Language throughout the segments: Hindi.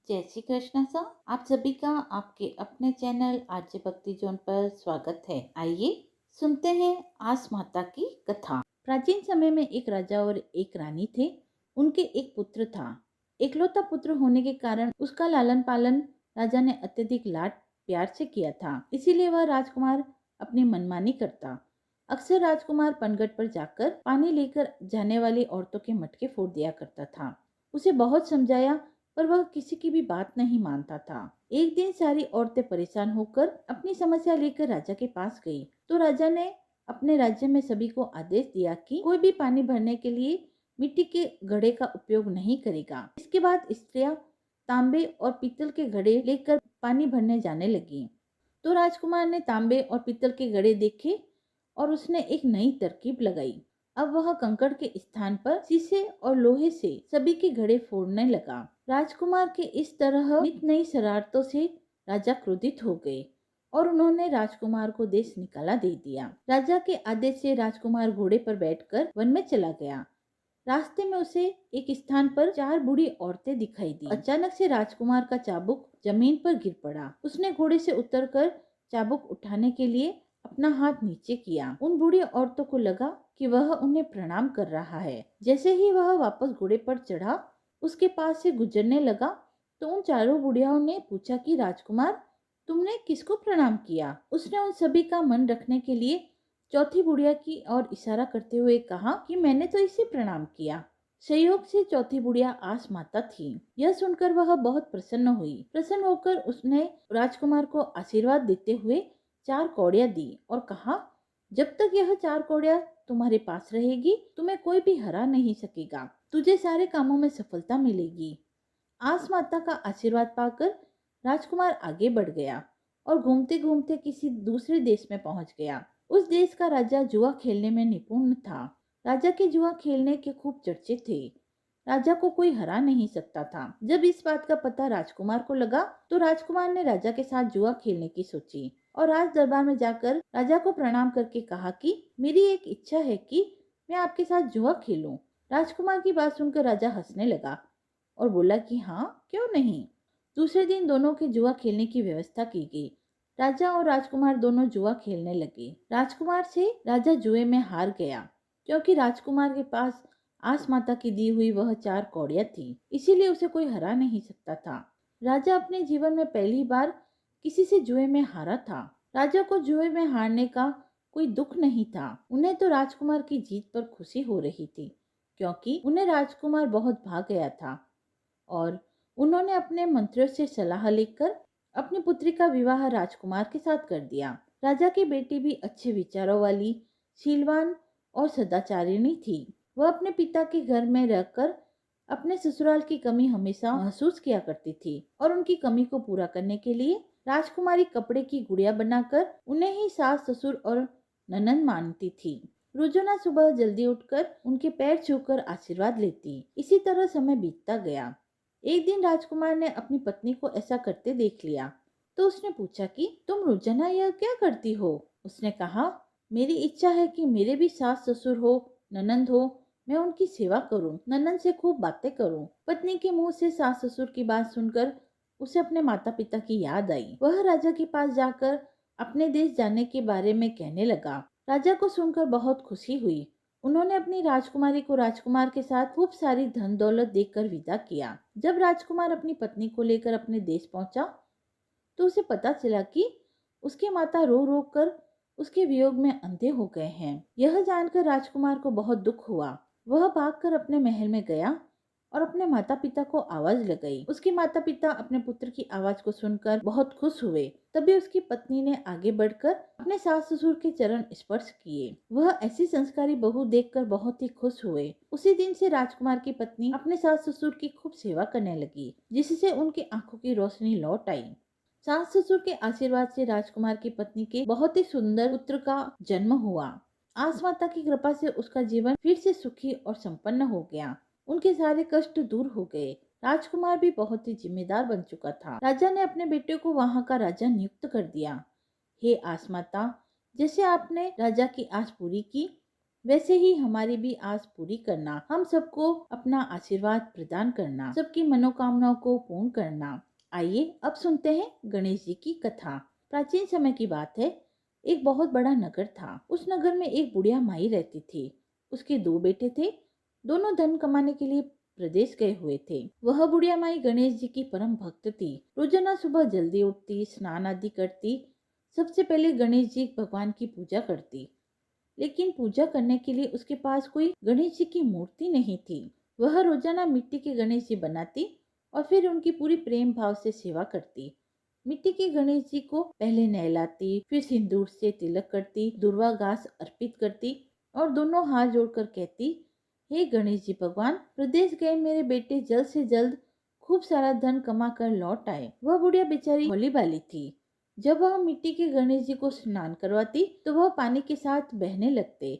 जय श्री कृष्ण सर। आप सभी का आपके अपने चैनल आरजे भक्ति जोन पर स्वागत है। आइए सुनते हैं आस माता की कथा। प्राचीन समय में एक राजा और एक रानी थे। उनके एक पुत्र था। एकलौता पुत्र होने के कारण उसका लालन पालन राजा ने अत्यधिक लाड प्यार से किया था। इसीलिए वह राजकुमार अपनी मनमानी करता। अक्सर राजकुमार पनघट पर जाकर पानी लेकर जाने वाली औरतों के मटके फोड़ दिया करता था। उसे बहुत समझाया पर वह किसी की भी बात नहीं मानता था। एक दिन सारी औरतें परेशान होकर अपनी समस्या लेकर राजा के पास गई। तो राजा ने अपने राज्य में सभी को आदेश दिया कि कोई भी पानी भरने के लिए मिट्टी के घड़े का उपयोग नहीं करेगा। इसके बाद स्त्रियां तांबे और पीतल के घड़े लेकर पानी भरने जाने लगी। तो राजकुमार ने तांबे और पीतल के घड़े देखे और उसने एक नई तरकीब लगाई। अब वह कंकड़ के स्थान पर शीशे और लोहे से सभी के घड़े फोड़ने लगा। राजकुमार के इस तरह नित नई शरारतों से राजा क्रोधित हो गए और उन्होंने राजकुमार को देश निकाला दे दिया। राजा के आदेश से राजकुमार घोड़े पर बैठकर वन में चला गया। रास्ते में उसे एक स्थान पर चार बूढ़ी औरतें दिखाई दी। अचानक से राजकुमार का चाबुक जमीन पर गिर पड़ा। उसने घोड़े से उतरकर चाबुक उठाने के लिए अपना हाथ नीचे किया। उन बूढ़ी औरतों को लगा कि वह उन्हें प्रणाम कर रहा है। जैसे ही वह वापस घोड़े पर चढ़ा, उसके पास से गुजरने लगा तो उन चारों बुढ़ियाओं ने पूछा कि राजकुमार, तुमने किसको प्रणाम किया? उसने उन सभी का मन रखने के लिए चौथी बुढ़िया की ओर इशारा करते हुए कहा कि मैंने तो इसे प्रणाम किया। संयोग से चौथी बुढ़िया आस माता थी। यह सुनकर वह बहुत प्रसन्न हुई। प्रसन्न होकर उसने राजकुमार को आशीर्वाद देते हुए चार कौड़ियां दी और कहा, जब तक यह चार कौड़ियां तुम्हारे पास रहेगी, तुम्हें कोई भी हरा नहीं सकेगा। तुझे सारे कामों में सफलता मिलेगी। आस माता का आशीर्वाद पाकर राजकुमार आगे बढ़ गया और घूमते घूमते किसी दूसरे देश में पहुंच गया। उस देश का राजा जुआ खेलने में निपुण था। राजा के जुआ खेलने के खूब चर्चे थे। राजा को कोई हरा नहीं सकता था। जब इस बात का पता राजकुमार को लगा तो राजकुमार ने राजा के साथ जुआ खेलने की सोची और राज दरबार में जाकर राजा को प्रणाम करके कहा कि मेरी एक इच्छा है कि मैं आपके साथ जुआ खेलूं। राजकुमार की बात सुनकर राजा हंसने लगा और बोला कि हाँ, क्यों नहीं। दूसरे दिन दोनों के जुआ खेलने की व्यवस्था की गई। राजा और राजकुमार दोनों जुआ खेलने लगे। राजकुमार से राजा जुए में हार गया क्योंकि राजकुमार के पास आस माता की दी हुई वह चार कौड़ियां थी। इसीलिए उसे कोई हरा नहीं सकता था। राजा अपने जीवन में पहली बार किसी से जुए में हारा था। राजा को जुए में हारने का कोई दुख नहीं था। उन्हें तो राजकुमार की जीत पर खुशी हो रही थी क्योंकि उन्हें राजकुमार बहुत भाग गया था और उन्होंने अपने मंत्रियों से सलाह लेकर अपनी पुत्री का विवाह राजकुमार के साथ कर दिया। राजा की बेटी भी अच्छे विचारों वाली, शीलवान और सदाचारिणी थी। वह अपने पिता के घर में रहकर अपने ससुराल की कमी हमेशा महसूस किया करती थी और उनकी कमी को पूरा करने के लिए राजकुमारी कपड़े की गुड़िया बनाकर उन्हें ही सास ससुर और ननंद मानती थी। रोजाना सुबह जल्दी उठकर उनके पैर छूकर आशीर्वाद लेती। इसी तरह समय बीतता गया। एक दिन राजकुमार ने अपनी पत्नी को ऐसा करते देख लिया तो उसने पूछा कि तुम रोजाना यह क्या करती हो? उसने कहा, मेरी इच्छा है कि मेरे भी सास ससुर हो, ननंद हो, मैं उनकी सेवा करूं, ननंद से खूब बातें करूं। पत्नी के मुंह से सास ससुर की बात सुनकर उसे अपने माता पिता की याद आई। वह राजा के पास जाकर अपने देश जाने के बारे में कहने लगा। राजा को सुनकर बहुत खुशी हुई। उन्होंने अपनी राजकुमारी को राजकुमार के साथ खूब सारी धन दौलत देकर विदा किया। जब राजकुमार अपनी पत्नी को लेकर अपने देश पहुंचा तो उसे पता चला कि उसकी माता रो रो कर उसके वियोग में अंधे हो गए हैं। यह जानकर राजकुमार को बहुत दुख हुआ। वह भागकर अपने महल में गया और अपने माता पिता को आवाज लगाई। उसके माता पिता अपने पुत्र की आवाज को सुनकर बहुत खुश हुए। तभी उसकी पत्नी ने आगे बढ़कर अपने सास ससुर के चरण स्पर्श किए। वह ऐसी संस्कारी बहू देखकर बहुत ही खुश हुए। उसी दिन से राजकुमार की पत्नी अपने सास ससुर की खूब सेवा करने लगी, जिससे उनकी आंखों की रोशनी लौट आई। सास ससुर के आशीर्वाद से राजकुमार की पत्नी के बहुत ही सुंदर पुत्र का जन्म हुआ। आस माता की कृपा से उसका जीवन फिर से सुखी और संपन्न हो गया। उनके सारे कष्ट दूर हो गए। राजकुमार भी बहुत ही जिम्मेदार बन चुका था। राजा ने अपने बेटे को वहां का राजा नियुक्त कर दिया। हे आस माता, जैसे आपने राजा की आस पूरी की, वैसे ही हमारी भी आस पूरी करना, हम सबको अपना आशीर्वाद प्रदान करना, सबकी मनोकामनाओं को पूर्ण करना। आइए अब सुनते हैं गणेश जी की कथा। प्राचीन समय की बात है, एक बहुत बड़ा नगर था। उस नगर में एक बुढ़िया माई रहती थी। उसके 2 बेटे थे। दोनों धन कमाने के लिए प्रदेश गए हुए थे। वह बुढ़िया माई गणेश जी की परम भक्त थी। रोजाना सुबह जल्दी उठती, स्नान आदि करती, सबसे पहले गणेश जी भगवान की पूजा करती। लेकिन पूजा करने के लिए उसके पास कोई गणेश जी की मूर्ति नहीं थी। वह रोजाना मिट्टी के गणेश जी बनाती और फिर उनकी पूरी प्रेम भाव से सेवा करती। मिट्टी के गणेश जी को पहले नहलाती, फिर सिंदूर से तिलक करती, दुर्वा घास अर्पित करती और दोनों हाथ जोड़कर कहती, हे गणेश जी भगवान, प्रदेश गए मेरे बेटे जल्द से जल्द खूब सारा धन कमा कर लौट आए। वह बुढ़िया बेचारी भोली भाली थी। जब वह मिट्टी के गणेश जी को स्नान करवाती तो वह पानी के साथ बहने लगते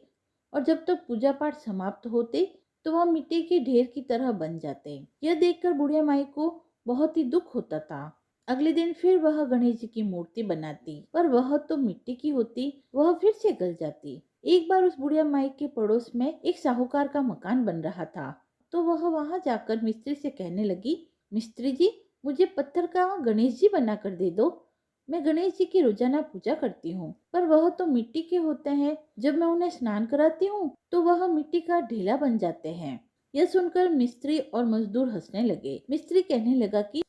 और जब तक पूजा पाठ समाप्त होते तो वह मिट्टी के ढेर की तरह बन जाते। यह देखकर बुढ़िया माई को बहुत ही दुख होता था। अगले दिन फिर वह गणेश जी की मूर्ति बनाती, पर वह तो मिट्टी की होती, वह फिर से गल जाती। एक बार उस बुढ़िया माई के पड़ोस में एक साहूकार का मकान बन रहा था, तो वह वहां जाकर मिस्त्री से कहने लगी, मिस्त्री जी, मुझे पत्थर का गणेश जी बना कर दे दो। मैं गणेश जी की रोजाना पूजा करती हूँ, पर वह तो मिट्टी के होते हैं। जब मैं उन्हें स्नान कराती हूँ तो वह मिट्टी का ढेला बन जाते हैं। यह सुनकर मिस्त्री और मजदूर हंसने लगे। मिस्त्री कहने लगा कि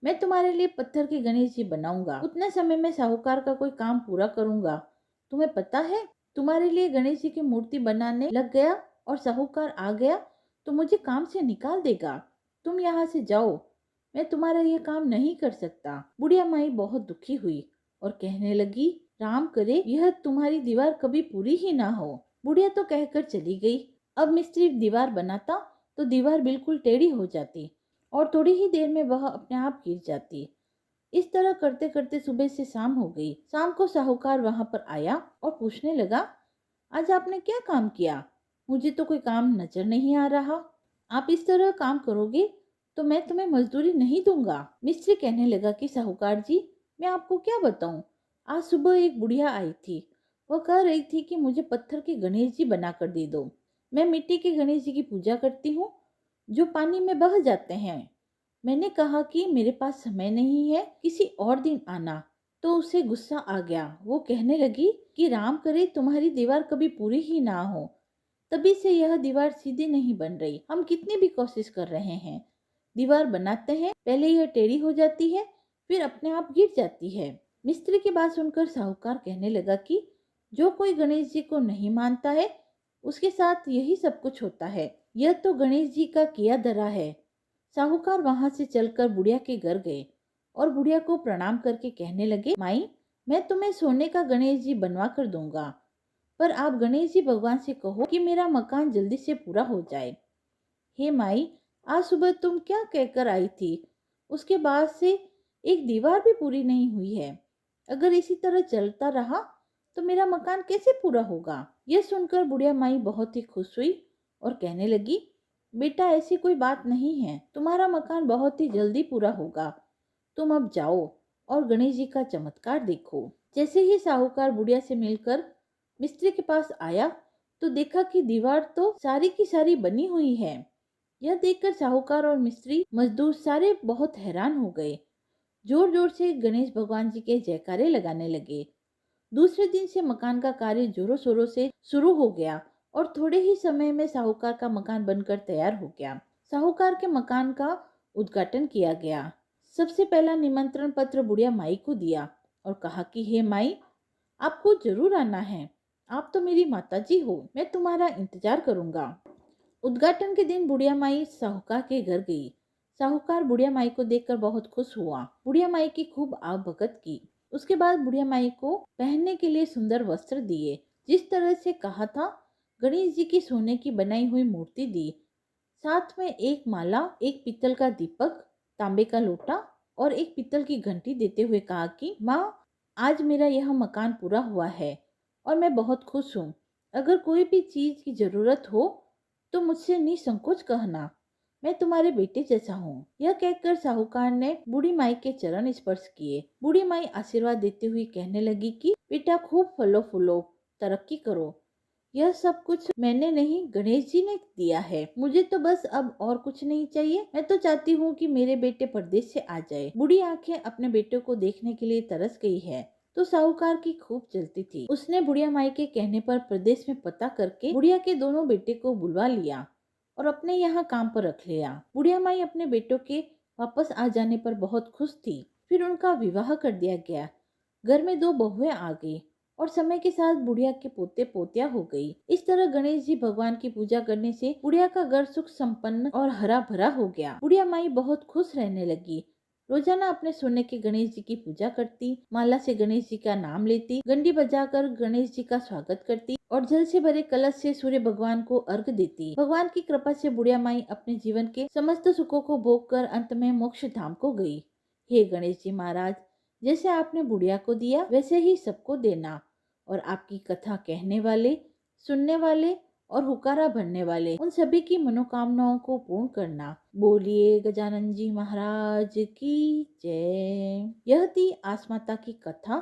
मैं तुम्हारे लिए पत्थर के गणेश जी बनाऊंगा, उतने समय में साहूकार का कोई काम पूरा करूंगा। तुम्हें पता है, तुम्हारे लिए गणेश जी की मूर्ति बनाने लग गया और साहूकार आ गया तो मुझे काम से निकाल देगा। तुम यहाँ से जाओ, मैं तुम्हारा ये काम नहीं कर सकता। बुढ़िया माई बहुत दुखी हुई और कहने लगी, राम करे यह तुम्हारी दीवार कभी पूरी ही ना हो। बुढ़िया तो कहकर चली गई। अब मिस्त्री दीवार बनाता तो दीवार बिल्कुल टेढ़ी हो जाती और थोड़ी ही देर में वह अपने आप गिर जाती। इस तरह करते करते सुबह से शाम हो गई। शाम को साहूकार वहां पर आया और पूछने लगा, आज आपने क्या काम किया? मुझे तो कोई काम नजर नहीं आ रहा। आप इस तरह काम करोगे तो मैं तुम्हें मजदूरी नहीं दूंगा। मिस्त्री कहने लगा कि साहूकार जी, मैं आपको क्या बताऊं, आज सुबह एक बुढ़िया आई थी। वह कह रही थी कि मुझे पत्थर के गणेश जी बना कर दे दो। मैं मिट्टी के गणेश जी की पूजा करती हूँ जो पानी में बह जाते हैं। मैंने कहा कि मेरे पास समय नहीं है, किसी और दिन आना, तो उसे गुस्सा आ गया। वो कहने लगी कि राम करे तुम्हारी दीवार कभी पूरी ही ना हो। तभी से यह दीवार सीधी नहीं बन रही। हम कितनी भी कोशिश कर रहे हैं, दीवार बनाते हैं, पहले यह टेढ़ी हो जाती है, फिर अपने आप गिर जाती है। मिस्त्री की बात सुनकर साहूकार कहने लगा कि जो कोई गणेश जी को नहीं मानता है उसके साथ यही सब कुछ होता है। यह तो गणेश जी का किया धरा है। साहूकार वहां से चलकर बुढ़िया के घर गए और बुढ़िया को प्रणाम करके कहने लगे, माई, मैं तुम्हें सोने का गणेश जी बनवा कर दूंगा, पर आप गणेश जी भगवान से कहो कि मेरा मकान जल्दी से पूरा हो जाए। हे माई, आज सुबह तुम क्या कहकर आई थी? उसके बाद से एक दीवार भी पूरी नहीं हुई है। अगर इसी तरह चलता रहा तो मेरा मकान कैसे पूरा होगा? यह सुनकर बुढ़िया माई बहुत ही खुश हुई और कहने लगी, बेटा, ऐसी कोई बात नहीं है, तुम्हारा मकान बहुत ही जल्दी पूरा होगा। तुम अब जाओ और गणेश जी का चमत्कार देखो। जैसे ही साहूकार बुढ़िया से मिलकर मिस्त्री के पास आया तो देखा कि दीवार तो सारी की सारी बनी हुई है। यह देखकर साहूकार और मिस्त्री मजदूर सारे बहुत हैरान हो गए। जोर जोर से गणेश भगवान जी के जयकारे लगाने लगे। दूसरे दिन से मकान का कार्य जोरों शोरों से शुरू हो गया और थोड़े ही समय में साहूकार का मकान बनकर तैयार हो गया। साहूकार के मकान का उद्घाटन किया गया। सबसे पहला निमंत्रण पत्र बुढ़िया माई को दिया और कहा कि हे माई, आपको जरूर आना है। आप तो मेरी माताजी हो, मैं तुम्हारा इंतजार करूंगा। उद्घाटन के दिन बुढ़िया माई साहूकार के घर गई। साहूकार बुढ़िया माई को देखकर बहुत खुश हुआ। बुढ़िया माई की खूब आवभगत की। उसके बाद बुढ़िया माई को पहनने के लिए सुंदर वस्त्र दिए, जिस तरह से कहा था। गणेश जी की सोने की बनाई हुई मूर्ति दी, साथ में एक माला, एक पीतल का दीपक, तांबे का लोटा और एक पीतल की घंटी देते हुए कहा कि माँ, आज मेरा यह मकान पूरा हुआ है और मैं बहुत खुश हूँ। अगर कोई भी चीज की जरूरत हो तो मुझसे निसंकोच कहना, मैं तुम्हारे बेटे जैसा हूँ। यह कहकर साहूकार ने बूढ़ी माई के चरण स्पर्श किए। बूढ़ी माई आशीर्वाद देते हुए कहने लगी कि बेटा, खूब फलो फूलो, तरक्की करो। यह सब कुछ मैंने नहीं, गणेश जी ने दिया है। मुझे तो बस अब और कुछ नहीं चाहिए। मैं तो चाहती हूँ कि मेरे बेटे परदेश से आ जाए। बूढ़ी आंखें अपने बेटे को देखने के लिए तरस गई है। तो साहूकार की खूब चलती थी। उसने बुढ़िया माई के कहने पर प्रदेश में पता करके बुढ़िया के दोनों बेटे को बुलवा लिया और अपने यहाँ काम पर रख लिया। बुढ़िया माई अपने बेटों के वापस आ जाने पर बहुत खुश थी। फिर उनका विवाह कर दिया गया। घर में 2 बहुएं आ गई और समय के साथ बुढ़िया के पोते पोतिया हो गई। इस तरह गणेश जी भगवान की पूजा करने से बुढ़िया का घर सुख संपन्न और हरा भरा हो गया। बुढ़िया माई बहुत खुश रहने लगी। रोजाना अपने सोने के गणेश जी की पूजा करती, माला से गणेश जी का नाम लेती, घंटी बजाकर गणेश जी का स्वागत करती और जल से भरे कलश से सूर्य भगवान को अर्घ देती। भगवान की कृपा से बुढ़िया माई अपने जीवन के समस्त सुखों को भोग कर अंत में मोक्ष धाम को गई। हे गणेश जी महाराज, जैसे आपने बुढ़िया को दिया वैसे ही सबको देना और आपकी कथा कहने वाले, सुनने वाले और हुकारा भरने वाले उन सभी की मनोकामनाओं को पूर्ण करना। बोलिए गजानन जी महाराज की जय। यह थी आस माता की कथा।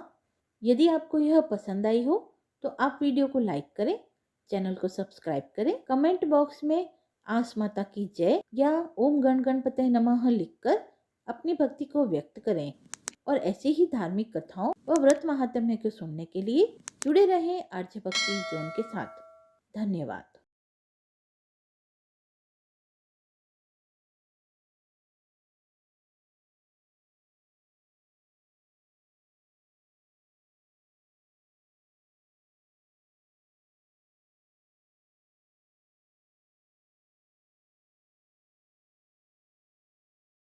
यदि आपको यह पसंद आई हो तो आप वीडियो को लाइक करें, चैनल को सब्सक्राइब करें, कमेंट बॉक्स में आस माता की जय या ओम गण गणपते नमः लिखकर अपनी भक्ति को व्यक्त करें। और ऐसी ही धार्मिक कथाओं व व्रत महात्म्य को सुनने के लिए जुड़े रहें आर्य भक्ति जोन के साथ। धन्यवाद।